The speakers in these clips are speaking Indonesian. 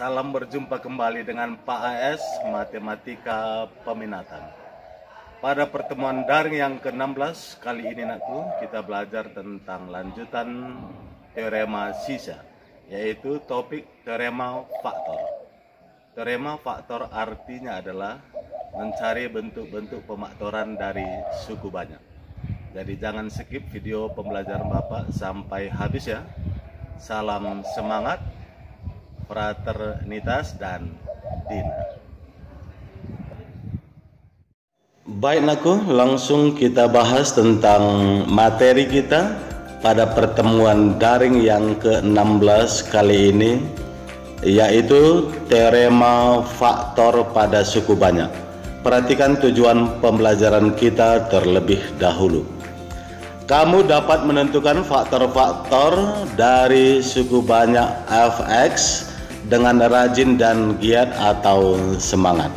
Salam berjumpa kembali dengan Pak AS Matematika Peminatan. Pada pertemuan daring yang ke-16 kali ini kita belajar tentang lanjutan teorema sisa, yaitu topik teorema faktor. Teorema faktor artinya adalah mencari bentuk-bentuk pemaktoran dari suku banyak. Jadi jangan skip video pembelajaran Bapak sampai habis ya. Salam semangat, fraternitas, dan Dina. Baik langsung kita bahas tentang materi kita pada pertemuan daring yang ke-16 kali ini, yaitu teorema faktor pada suku banyak. Perhatikan tujuan pembelajaran kita terlebih dahulu. Kamu dapat menentukan faktor-faktor dari suku banyak fx dengan rajin dan giat atau semangat.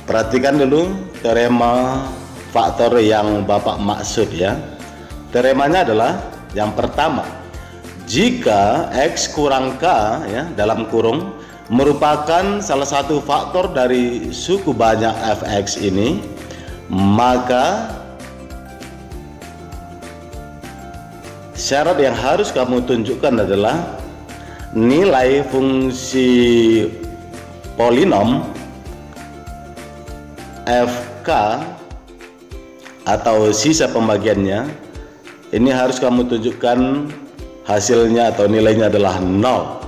Perhatikan dulu teorema faktor yang Bapak maksud ya. Teoremanya adalah yang pertama, jika x kurang k ya dalam kurung merupakan salah satu faktor dari suku banyak fx ini, maka syarat yang harus kamu tunjukkan adalah nilai fungsi polinom fk atau sisa pembagiannya ini harus kamu tunjukkan hasilnya atau nilainya adalah 0.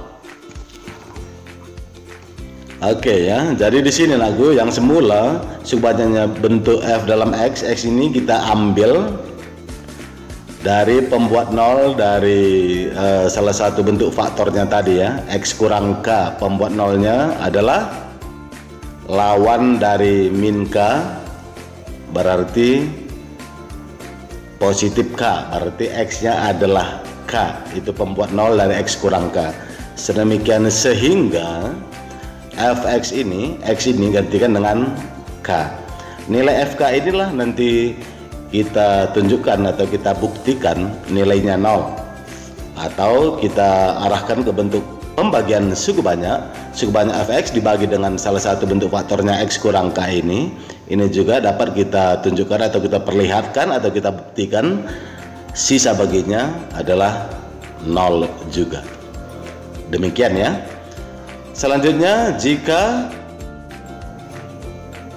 Oke ya, jadi di sini yang semula suku banyaknya bentuk f dalam x ini kita ambil dari pembuat 0 dari salah satu bentuk faktornya tadi ya, x kurang k. Pembuat 0-nya adalah lawan dari min k, berarti positif k, berarti x-nya adalah k. Itu pembuat 0 dari x kurang k. Sedemikian sehingga fx ini, x ini gantikan dengan k. Nilai fk inilah nanti kita tunjukkan atau kita buktikan nilainya 0, atau kita arahkan ke bentuk pembagian suku banyak fx dibagi dengan salah satu bentuk faktornya x kurang k ini juga dapat kita tunjukkan atau kita perlihatkan atau kita buktikan sisa baginya adalah 0 juga. Demikian ya. Selanjutnya, jika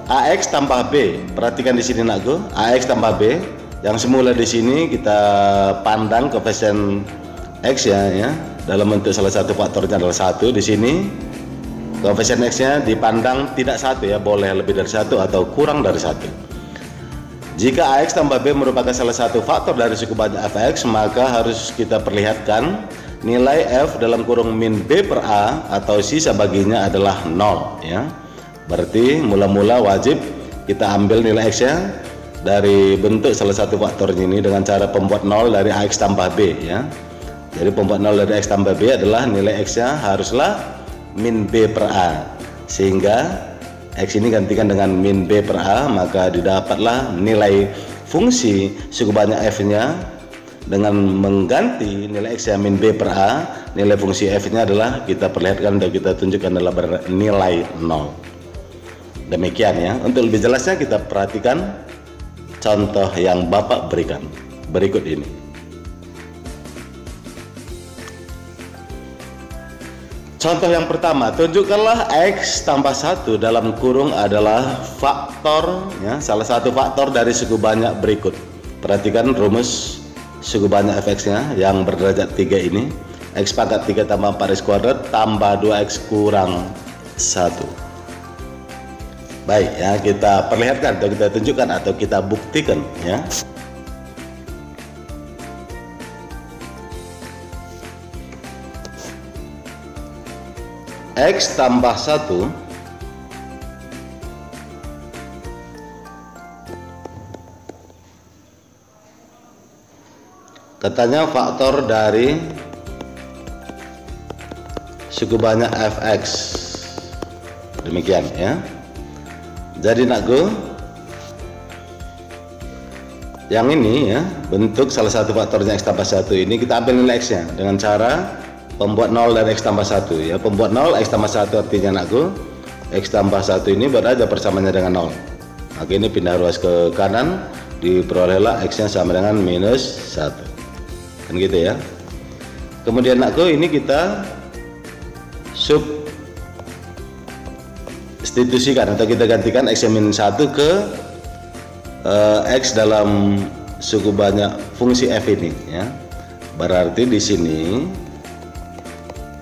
AX tambah B, perhatikan di sini AX tambah B yang semula di sini kita pandang koefisien X ya dalam bentuk salah satu faktornya adalah 1. Di sini koefisien X-nya dipandang tidak 1 ya, boleh lebih dari 1 atau kurang dari 1. Jika AX tambah B merupakan salah satu faktor dari suku banyak fx, maka harus kita perlihatkan nilai F dalam kurung min B per A atau sisa baginya adalah 0 ya. Berarti mula-mula wajib kita ambil nilai x nya dari bentuk salah satu faktor ini dengan cara pembuat 0 dari ax tambah b ya. Jadi pembuat 0 dari x tambah b adalah nilai x nya haruslah min b per a, sehingga x ini gantikan dengan min b per a, maka didapatlah nilai fungsi suku banyak f nya dengan mengganti nilai x nya min b per a. Nilai fungsi f nya adalah kita perlihatkan dan kita tunjukkan adalah bernilai 0. Demikian ya. Untuk lebih jelasnya kita perhatikan contoh yang Bapak berikan berikut ini. Contoh yang pertama, tunjukkanlah x tambah 1 dalam kurung adalah faktor ya, salah satu faktor dari suku banyak berikut. Perhatikan rumus suku banyak fx-nya yang berderajat 3 ini. X pangkat 3 tambah 4x kuadrat tambah 2x kurang 1. Baik ya, kita perlihatkan atau kita tunjukkan atau kita buktikan ya. X tambah 1 katanya faktor dari suku banyak fx. Demikian ya. Jadi yang ini ya, bentuk salah satu faktornya x tambah 1 ini kita ambil nilai x nya dengan cara pembuat 0 dan X tambah 1 ya. Pembuat 0 X tambah 1 artinya anakku X tambah 1 ini buat aja persamaannya dengan 0. Maka ini pindah ruas ke kanan, diperolehlah X nya sama dengan minus 1 kan gitu ya. Kemudian anakku ini kita substitusikan atau kita gantikan X yang minus 1 ke X dalam suku banyak fungsi F ini ya. Berarti di sini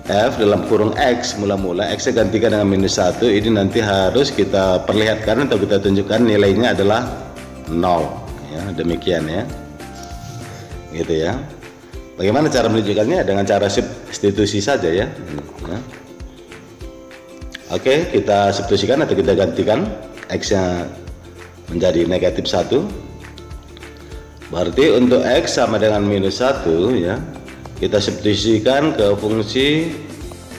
F dalam kurung X, mula-mula X nya gantikan dengan minus 1. Ini nanti harus kita perlihatkan atau kita tunjukkan nilainya adalah 0 ya, demikian ya, gitu ya. Bagaimana cara menunjukkannya? Dengan cara substitusi saja ya. Oke, kita substitusikan atau kita gantikan X nya menjadi negatif 1. Berarti untuk X sama dengan minus 1 ya, kita substitusikan ke fungsi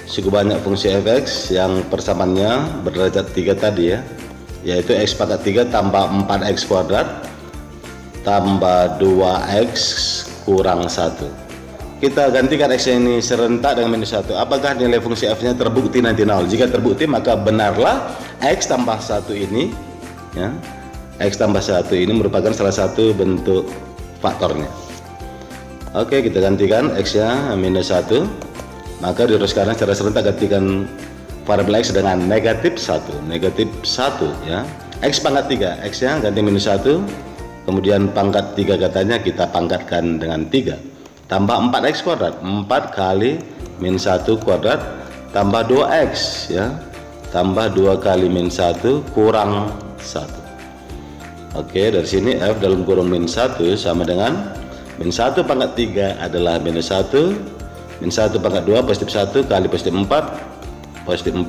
suku banyak fungsi fx yang persamaannya berderajat 3 tadi ya, yaitu X pangkat 3 tambah 4X kuadrat tambah 2X kurang 1. Kita gantikan X ini serentak dengan minus 1. Apakah nilai fungsi F nya terbukti nanti 0? Jika terbukti maka benarlah X tambah 1 ini ya, X tambah 1 ini merupakan salah satu bentuk faktornya. Oke, kita gantikan X nya minus 1. Maka di ruas kanan secara serentak gantikan variabel X dengan negatif 1. Negatif 1 ya. X pangkat 3, X nya ganti minus 1. Kemudian pangkat 3 katanya kita pangkatkan dengan 3. Tambah 4X kuadrat, 4 kali min 1 kuadrat tambah 2X ya, tambah 2 kali min 1 kurang 1. Oke, dari sini F dalam kurung min 1 sama dengan min 1 pangkat 3 adalah minus 1, min 1 pangkat 2 positif 1 kali positif 4, positif 4,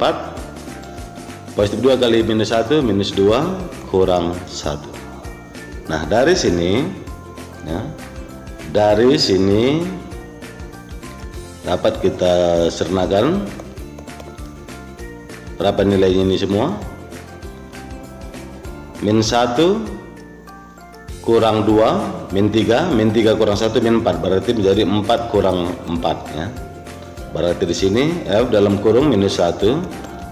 positif 2 kali minus 1, minus 2 kurang 1. Nah, dari sini ya, dari sini dapat kita sernakan berapa nilainya ini semua. Min 1 kurang 2 min 3, min 3 kurang 1 min 4, berarti menjadi 4 kurang 4 ya. Berarti di sini F dalam kurung minus 1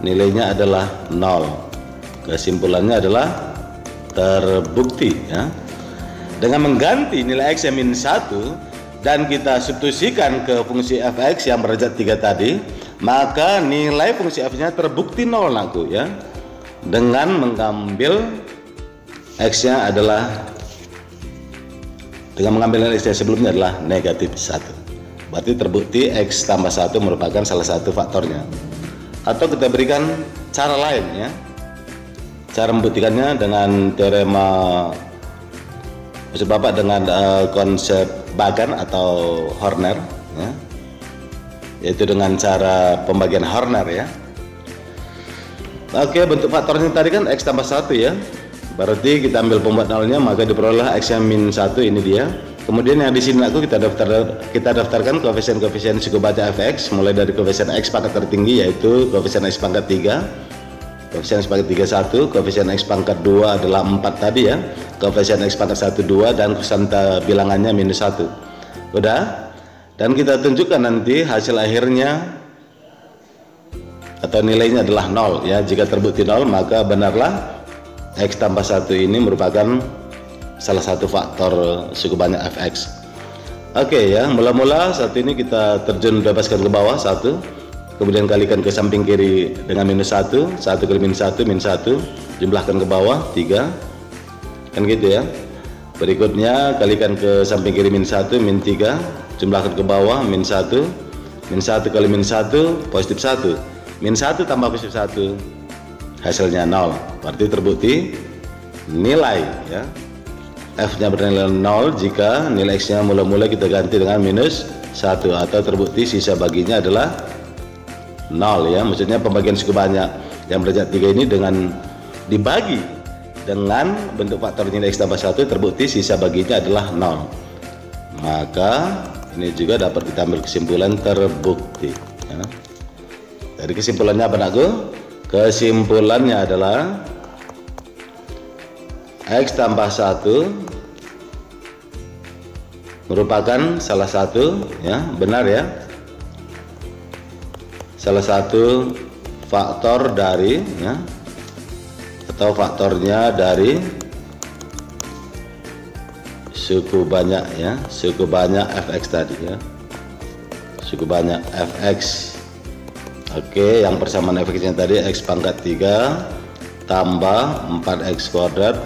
nilainya adalah 0. Kesimpulannya adalah terbukti ya. Dengan mengganti nilai X yang min 1 dan kita substitusikan ke fungsi fx yang berderajat 3 tadi, maka nilai fungsi f nya terbukti 0 aku ya. Dengan mengambil X nya adalah, dengan mengambil nilai X yang sebelumnya adalah negatif 1. Berarti terbukti X tambah 1 merupakan salah satu faktornya. Atau kita berikan cara lain ya. Cara membuktikannya dengan teorema maksud Bapak dengan konsep Bagan atau Horner ya, yaitu dengan cara pembagian Horner ya. Oke, bentuk faktornya tadi kan X tambah 1 ya, berarti kita ambil pembuat nolnya maka diperoleh X yang min 1, ini dia. Kemudian yang di sini aku kita daftarkan koefisien suku baca fx mulai dari koefisien X pangkat tertinggi yaitu koefisien X pangkat 3, koefisien X pangkat 3 1, koefisien X pangkat 2 adalah 4 tadi ya, koefisien X pangkat 1 2, dan kusanta bilangannya minus 1. Udah, dan kita tunjukkan nanti hasil akhirnya atau nilainya adalah 0 ya. Jika terbukti 0 maka benarlah X tambah 1 ini merupakan salah satu faktor suku banyak fx. Oke ya, mula-mula saat ini kita terjun bebaskan ke bawah 1, kemudian kalikan ke samping kiri dengan minus 1, 1 kali minus 1, min 1, jumlahkan ke bawah 3, kan gitu ya. Berikutnya kalikan ke samping kiri min 1, min 3, jumlahkan ke bawah min 1, min 1 kali min 1, positif 1, min 1 tambah positif 1, hasilnya 0. Berarti terbukti nilai ya, F nya bernilai 0 jika nilai X nya mula-mula kita ganti dengan minus 1, atau terbukti sisa baginya adalah 0 ya. Maksudnya pembagian suku banyak yang berderajat 3 ini dengan dibagi dengan bentuk faktor nilai X tambah 1 terbukti sisa baginya adalah 0. Maka ini juga dapat kita ambil kesimpulan terbukti ya. Dari kesimpulannya apa nakku? Kesimpulannya adalah X tambah 1 merupakan salah satu ya, benar ya, salah satu faktor dari ya, atau faktornya dari suku banyak ya, suku banyak fx tadi ya, suku banyak fx. Oke, yang persamaan fx-nya tadi x pangkat 3 tambah 4x kuadrat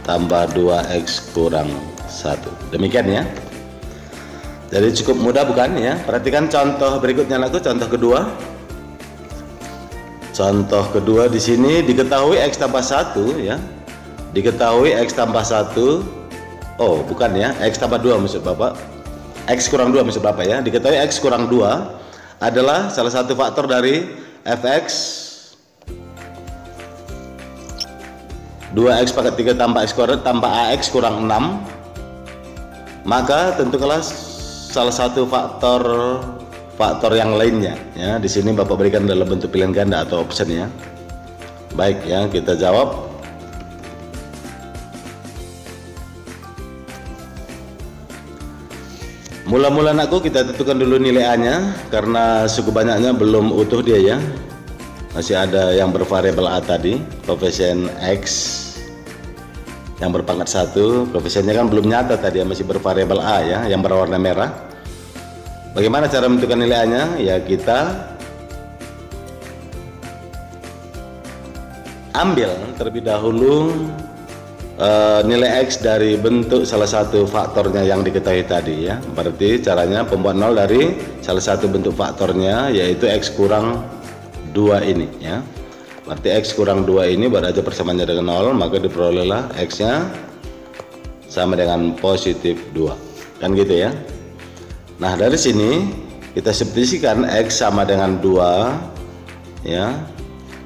tambah 2x kurang 1. Demikian ya. Jadi cukup mudah bukan ya? Perhatikan contoh berikutnya aku, contoh kedua. Contoh kedua di sini diketahui x tambah 1 ya. Diketahui x tambah 1. Oh, bukan ya. X tambah 2 maksud Bapak. X kurang 2 maksud Bapak ya. Diketahui x kurang 2 adalah salah satu faktor dari fx 2x pangkat 3 tambah x kuadrat tambah ax kurang 6. Maka tentukanlah salah satu faktor yang lainnya ya. Di sini Bapak berikan dalam bentuk pilihan ganda atau option ya. Baik ya, kita jawab. Mula-mula anakku kita tentukan dulu nilai A nya karena suku banyaknya belum utuh dia ya. Masih ada yang bervariabel A tadi, koefisien X yang berpangkat 1, koefisiennya kan belum nyata tadi ya, masih bervariabel A ya, yang berwarna merah. Bagaimana cara menentukan nilai A nya? Ya kita ambil terlebih dahulu nilai X dari bentuk salah satu faktornya yang diketahui tadi ya. Berarti caranya pembuat 0 dari salah satu bentuk faktornya, yaitu X kurang 2 ini ya. Berarti X kurang 2 ini berarti persamaannya dengan 0, maka diperolehlah X nya sama dengan positif 2 kan gitu ya. Nah dari sini kita substitusikan X sama dengan 2 ya.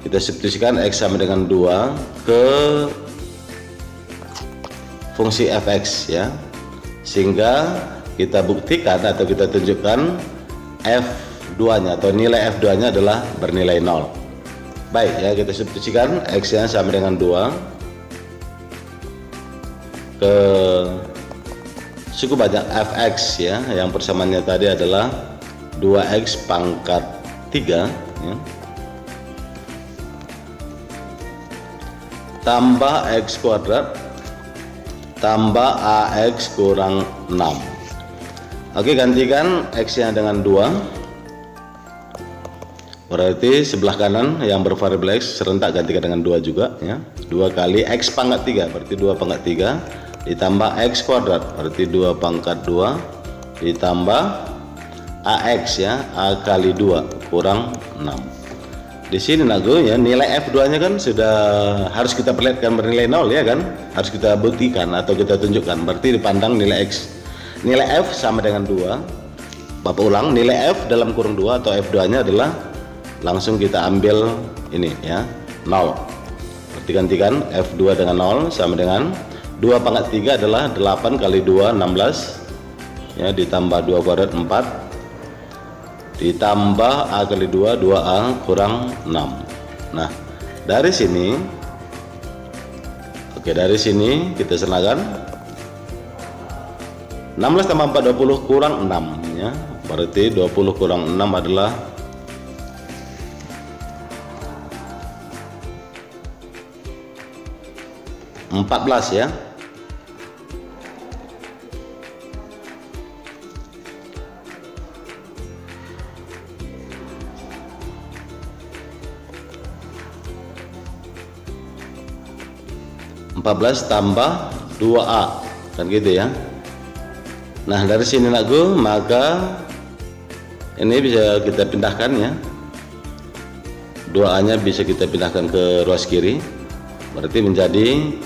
Kita substitusikan X sama dengan 2 ke fungsi fx ya, sehingga kita buktikan atau kita tunjukkan f2 nya atau nilai f2 nya adalah bernilai 0. Baik ya, kita substitusikan x nya sama dengan 2 ke suku banyak fx ya, yang persamaannya tadi adalah 2x pangkat 3 ya, tambah x kuadrat tambah ax kurang 6. Oke, gantikan x nya dengan 2. Berarti sebelah kanan yang bervariabel x serentak gantikan dengan 2 juga ya. 2 kali x pangkat 3 berarti 2 pangkat 3 ditambah x kuadrat berarti 2 pangkat 2 ditambah ax ya, a kali 2 kurang 6. Di sini nago ya, nilai f2 nya kan sudah harus kita perlihatkan bernilai 0 ya kan, harus kita buktikan atau kita tunjukkan. Berarti dipandang nilai x, nilai f sama dengan 2. Bapak ulang, nilai f dalam kurung 2 atau f2 nya adalah, langsung kita ambil ini ya, 0. Berarti gantikan f2 dengan 0 sama dengan 2 pangkat 3 adalah 8 kali 2 16 ya, ditambah 2 kuadrat 4 ditambah a kali 2 2a kurang 6. Nah dari sini, oke, dari sini kita senakan 16 tambah 4 20 kurang 6 ya, berarti 20 kurang 6 adalah 14 ya. Tambah 2a kan gitu ya. Nah dari sini nakku, maka ini bisa kita pindahkan ya, 2a nya bisa kita pindahkan ke ruas kiri, berarti menjadi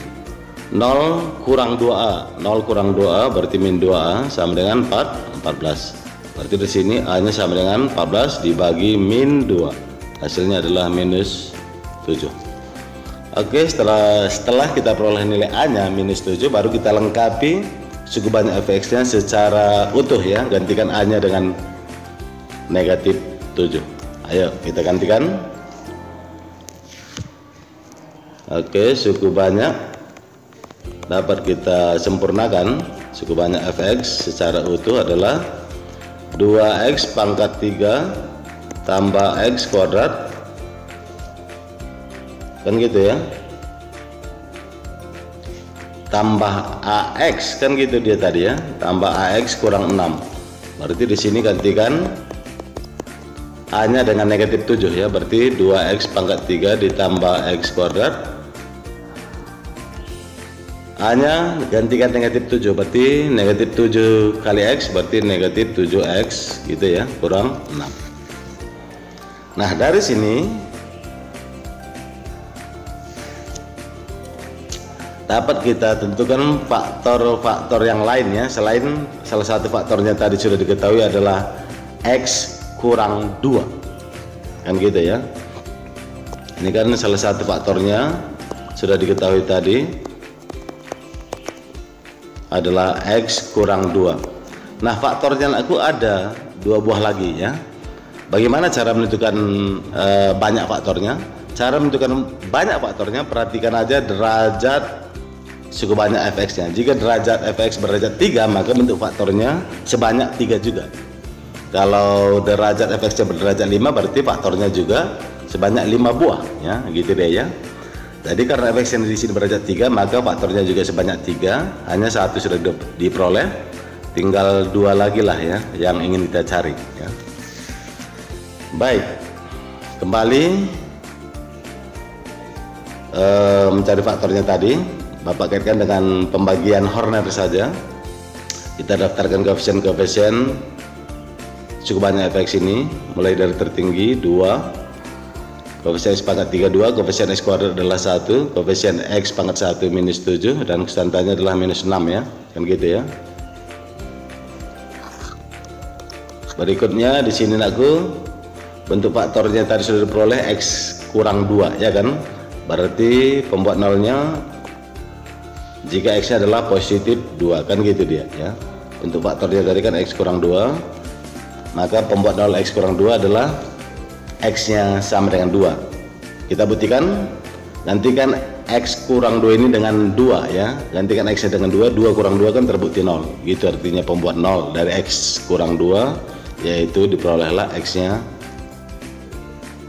0 kurang 2a. 0 kurang 2a berarti min 2a sama dengan 14. Berarti di sini a nya sama dengan 14 dibagi min 2, hasilnya adalah minus 7. Oke, setelah kita peroleh nilai A nya minus 7, baru kita lengkapi suku banyak fx nya secara utuh ya. Gantikan A nya dengan negatif 7. Ayo kita gantikan. Oke, suku banyak dapat kita sempurnakan. Suku banyak fx secara utuh adalah 2x pangkat 3 tambah X kuadrat, kan gitu ya, tambah AX, kan gitu dia tadi ya, tambah AX kurang 6. Berarti di sini gantikan A-nya dengan negatif 7 ya, berarti 2X pangkat 3 ditambah X kuadrat. A-nya gantikan negatif 7, berarti negatif 7 kali X berarti negatif 7X gitu ya, kurang 6. Nah dari sini dapat kita tentukan faktor-faktor yang lain ya, selain salah satu faktornya tadi sudah diketahui adalah X kurang 2, kan gitu ya. Ini kan salah satu faktornya sudah diketahui tadi adalah X kurang 2. Nah faktornya aku ada 2 buah lagi ya. Bagaimana cara menentukan banyak faktornya? Cara menentukan banyak faktornya, perhatikan aja derajat suku banyak fx-nya. Jika derajat fx berderajat 3, maka bentuk faktornya sebanyak 3 juga. Kalau derajat fx-nya berderajat 5, berarti faktornya juga sebanyak 5 buah ya, gitu deh ya. Jadi karena fx-nya di sini berderajat 3, maka faktornya juga sebanyak 3. Hanya 1 sudah diperoleh, tinggal 2 lagi lah ya yang ingin kita cari ya. Baik, kembali mencari faktornya tadi, Bapak kaitkan dengan pembagian Horner saja. Kita daftarkan koefisien-koefisien cukup banyak fx ini, mulai dari tertinggi 2, koefisien X pangkat 3 2, koefisien X kuadrat adalah 1, koefisien X pangkat 1 minus 7, dan konstantanya adalah minus 6 ya, kan gitu ya. Berikutnya di sini aku bentuk faktornya tadi sudah diperoleh X kurang 2 ya kan, berarti pembuat nolnya jika X nya adalah positif 2, kan gitu dia ya. Untuk faktornya tadi kan X kurang 2, maka pembuat nol X kurang 2 adalah X nya sama dengan 2. Kita buktikan, gantikan X kurang 2 ini dengan 2 ya, gantikan X nya dengan 2, 2 kurang 2 kan terbukti 0, gitu artinya pembuat nol dari X kurang 2 yaitu diperolehlah X nya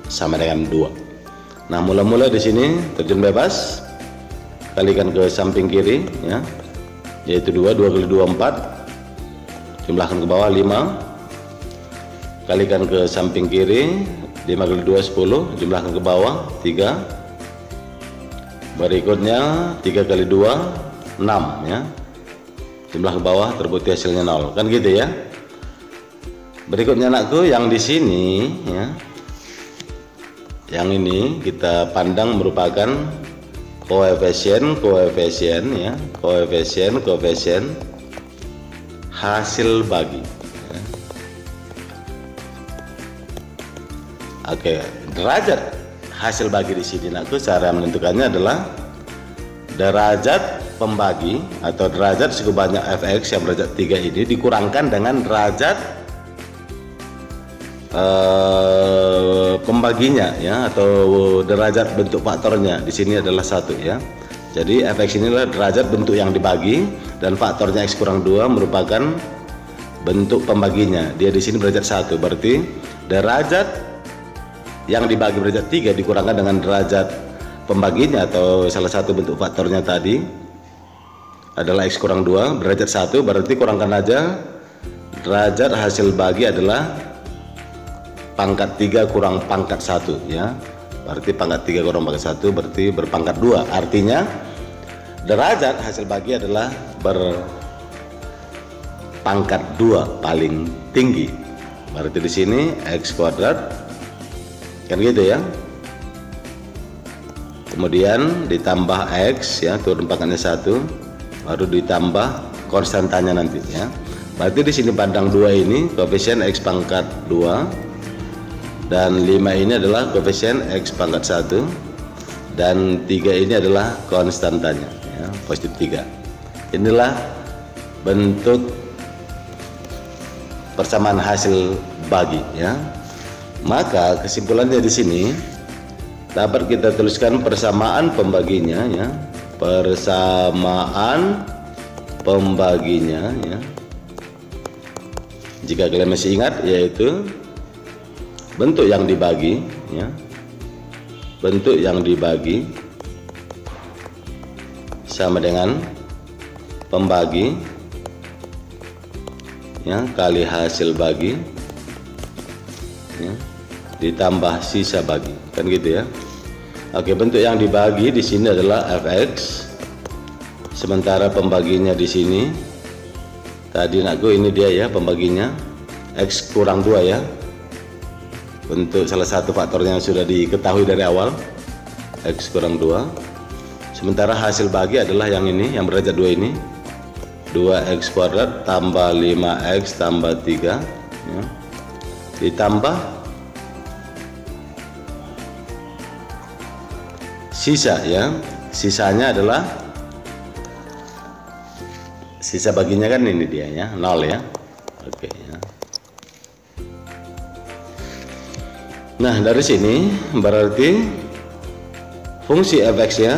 sama dengan 2. Nah mula-mula di sini terjun bebas, kalikan ke samping kiri ya, yaitu 2 kali 2 4, jumlahkan ke bawah 5, kalikan ke samping kiri 5 kali 2 10, jumlahkan ke bawah 3, berikutnya 3 kali 2 6 ya, jumlah ke bawah terbukti hasilnya 0, kan gitu ya. Berikutnya anakku yang di sini ya, yang ini kita pandang merupakan koefisien ya, koefisien hasil bagi ya. Oke, derajat hasil bagi di sini aku cara menentukannya adalah derajat pembagi atau derajat suku banyak fx yang berderajat 3 ini dikurangkan dengan derajat pembaginya ya, atau derajat bentuk faktornya di sini adalah 1 ya. Jadi fx ini adalah derajat bentuk yang dibagi dan faktornya X kurang 2 merupakan bentuk pembaginya. Dia di sini berderajat 1, berarti derajat yang dibagi berderajat 3 dikurangkan dengan derajat pembaginya atau salah satu bentuk faktornya tadi adalah X kurang 2 berderajat 1, berarti kurangkan aja derajat hasil bagi adalah pangkat 3 kurang pangkat 1 ya, berarti pangkat 3 kurang pangkat 1 berarti berpangkat 2, artinya derajat hasil bagi adalah berpangkat 2 paling tinggi, berarti di sini X kuadrat kan gitu ya, kemudian ditambah X ya, turun pangkatnya 1, baru ditambah konstantanya nanti ya. Berarti di sini pandang 2 ini koefisien X pangkat 2 dan 5 ini adalah koefisien X pangkat 1 dan 3 ini adalah konstantanya ya, positif 3. Inilah bentuk persamaan hasil bagi ya. Maka kesimpulannya di sini dapat kita tuliskan persamaan pembaginya ya, persamaan pembaginya ya. Jika kalian masih ingat, yaitu bentuk yang dibagi ya, bentuk yang dibagi sama dengan pembagi ya kali hasil bagi ya, ditambah sisa bagi, kan gitu ya. Oke, bentuk yang dibagi di sini adalah fx, sementara pembaginya di sini tadi nakku ini dia ya pembaginya x kurang 2 ya, untuk salah satu faktornya yang sudah diketahui dari awal, x kurang 2. Sementara hasil bagi adalah yang ini, yang berderajat 2 ini, 2x kuadrat tambah 5x tambah 3 ya, ditambah sisa ya, sisanya adalah sisa baginya kan ini dia ya, 0 ya. Oke ya. Nah, dari sini berarti fungsi fx ya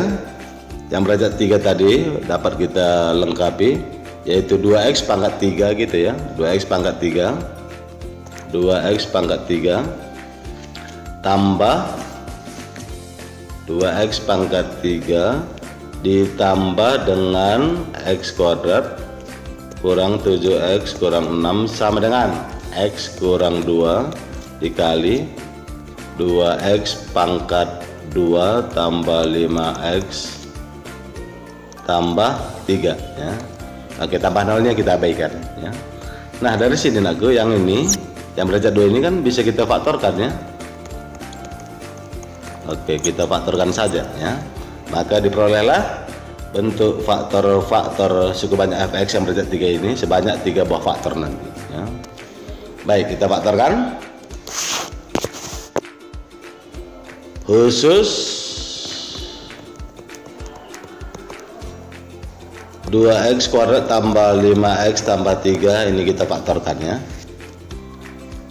yang berderajat 3 tadi dapat kita lengkapi, yaitu 2x pangkat 3 gitu ya, 2x pangkat 3, 2x pangkat 3 tambah 2x pangkat 3 ditambah dengan x kuadrat kurang 7x kurang 6 sama dengan x kurang 2 dikali 2x pangkat 2 tambah 5x tambah 3 ya. Oke, tambah nolnya kita abaikan ya. Nah, dari sini nakku yang ini yang berderajat 2 ini kan bisa kita faktorkan ya. Oke, kita faktorkan saja ya. Maka diperolehlah bentuk faktor suku banyak fx yang berderajat 3 ini sebanyak 3 buah faktor nanti ya. Baik, kita faktorkan. Khusus 2x kuadrat tambah 5x tambah 3 ini kita faktorkan ya.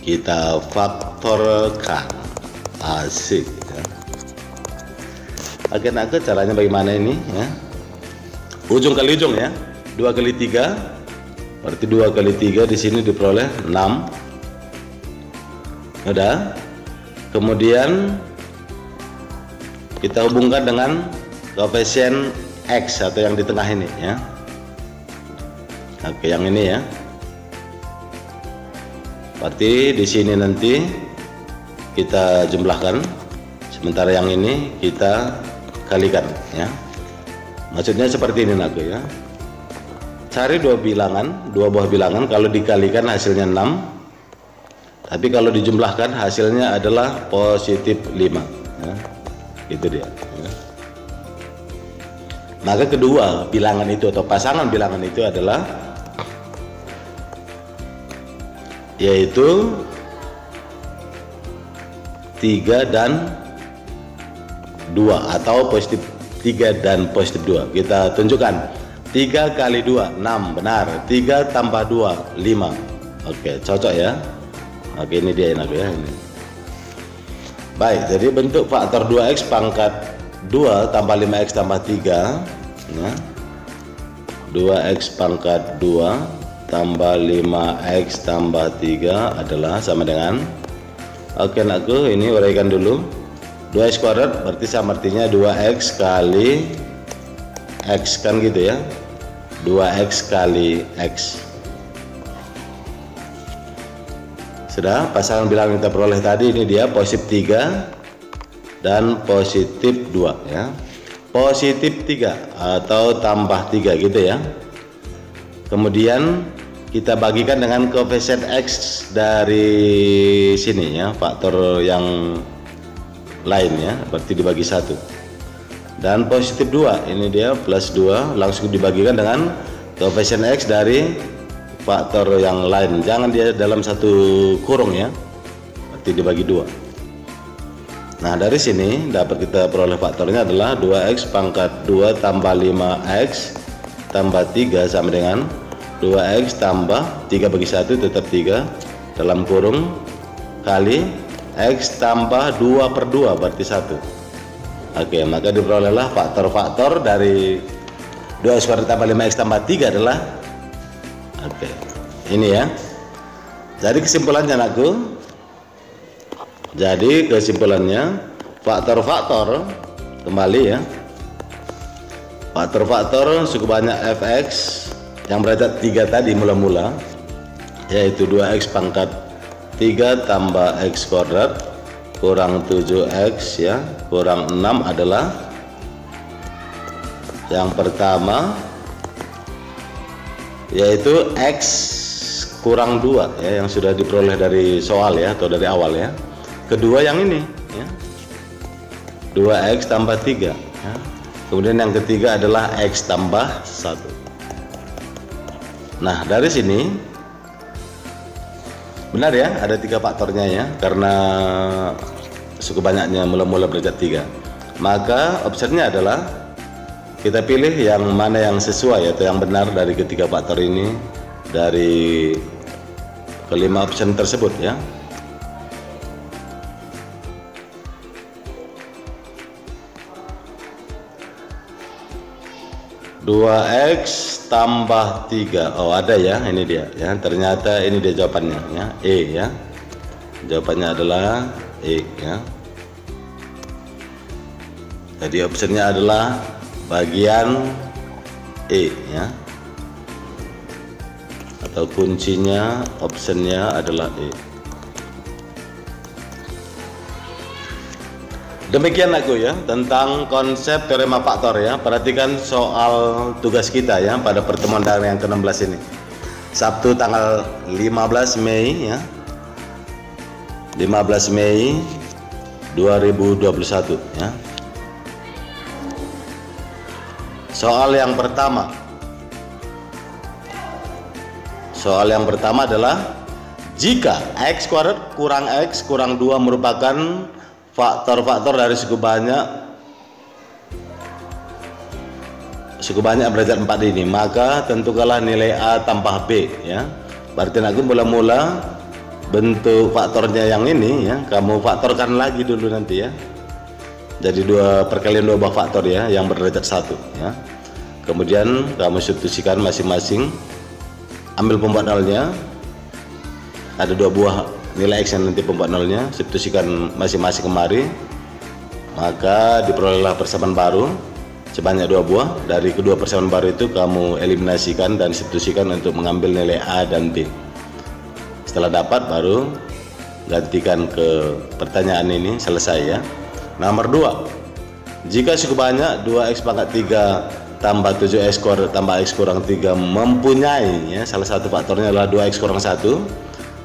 Kita faktorkan. Asik ya. Oke, nakku caranya bagaimana ini ya. Ujung kali ujung ya. 2 kali 3 berarti 2 kali 3 di sini diperoleh 6. Udah. Kemudian kita hubungkan dengan koefisien x atau yang di tengah ini ya. Oke, yang ini ya. Berarti di sini nanti kita jumlahkan, sementara yang ini kita kalikan ya. Maksudnya seperti ini nakku ya. Cari dua buah bilangan, kalau dikalikan hasilnya 6. Tapi kalau dijumlahkan hasilnya adalah positif 5 ya. Itu dia ya. Maka kedua bilangan itu atau pasangan bilangan itu adalah yaitu 3 dan 2 atau positif 3 dan positif 2. Kita tunjukkan 3 kali 2 6, benar. 3 tambah 2 5. Oke, cocok ya. Oke, ini dia enak ya ini. Baik, jadi bentuk faktor 2x pangkat 2 tambah 5x tambah 3 ya. 2x pangkat 2 tambah 5x tambah 3 adalah sama dengan, oke nakku, ini uraikan dulu. 2x kuadrat berarti sama artinya 2x kali x kan gitu ya. 2x kali x. Sudah, pasangan bilangan kita peroleh tadi ini dia positif 3 dan positif 2 ya. Positif 3 atau tambah 3 gitu ya. Kemudian kita bagikan dengan koefisien x dari sini ya, faktor yang lain ya, berarti dibagi 1. Dan positif 2 ini dia plus 2 langsung dibagikan dengan koefisien x dari faktor yang lain, jangan dia dalam satu kurung ya, berarti dibagi 2. Nah, dari sini dapat kita peroleh faktornya adalah 2x pangkat 2 tambah 5x tambah 3 sama dengan 2x tambah 3 bagi 1 tetap 3 dalam kurung kali x tambah 2 per 2 berarti 1. Oke, maka diperolehlah faktor-faktor dari 2x kuadrat tambah 5x tambah 3 adalah, oke, ini ya. Jadi kesimpulannya anakku, Jadi kesimpulannya, faktor-faktor kembali ya, faktor-faktor suku banyak fx yang berarti 3 tadi mula-mula, yaitu 2x pangkat 3 tambah x kuadrat kurang 7x ya kurang 6 adalah yang pertama, yaitu x kurang 2 ya, yang sudah diperoleh dari soal ya, atau dari awal ya. Kedua yang ini ya, 2x tambah 3 ya. Kemudian yang ketiga adalah x tambah 1. Nah dari sini benar ya, ada 3 faktornya ya, karena suku banyaknya mula-mula berderajat 3. Maka optionnya adalah kita pilih yang mana yang sesuai atau yang benar dari ketiga faktor ini, dari kelima option tersebut ya. Dua x tambah 3. Oh ada ya, ini dia ya, ternyata ini dia jawabannya ya, E ya, jawabannya adalah E ya. Jadi optionnya adalah bagian E ya, atau kuncinya optionnya adalah E. Demikian aku ya tentang konsep teorema faktor ya. Perhatikan soal tugas kita ya pada pertemuan daring yang ke-16 ini, Sabtu tanggal 15 Mei ya, 15 Mei 2021 ya. Soal yang pertama adalah jika x kuadrat kurang x kurang 2 merupakan faktor-faktor dari suku banyak berderajat 4 ini, maka tentukanlah nilai A tambah B ya. Berarti aku mula-mula bentuk faktornya yang ini ya, kamu faktorkan lagi dulu nanti ya. Jadi 2 perkalian 2 buah faktor ya yang berderajat 1 ya. Kemudian kamu substitusikan masing-masing, ambil pembuat nolnya, ada 2 buah nilai x yang nanti pembuat nolnya, substitusikan masing-masing kemari, maka diperolehlah persamaan baru sebanyak 2 buah. Dari kedua persamaan baru itu kamu eliminasikan dan substitusikan untuk mengambil nilai A dan B. Setelah dapat baru gantikan ke pertanyaan ini, selesai ya. Nomor 2, jika suku banyak 2x pangkat 3 tambah 7x kuadrat tambah x kurang 3 mempunyai ya, salah satu faktornya adalah 2x kurang 1,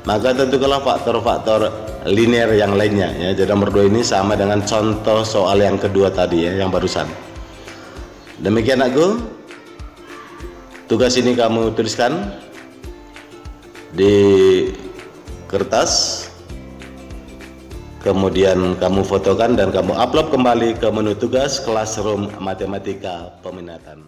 maka tentukanlah faktor-faktor linear yang lainnya ya. Jadi nomor 2 ini sama dengan contoh soal yang kedua tadi ya, yang barusan. Demikian aku, tugas ini kamu tuliskan di kertas, kemudian kamu fotokan dan kamu upload kembali ke menu tugas Classroom Matematika Peminatan.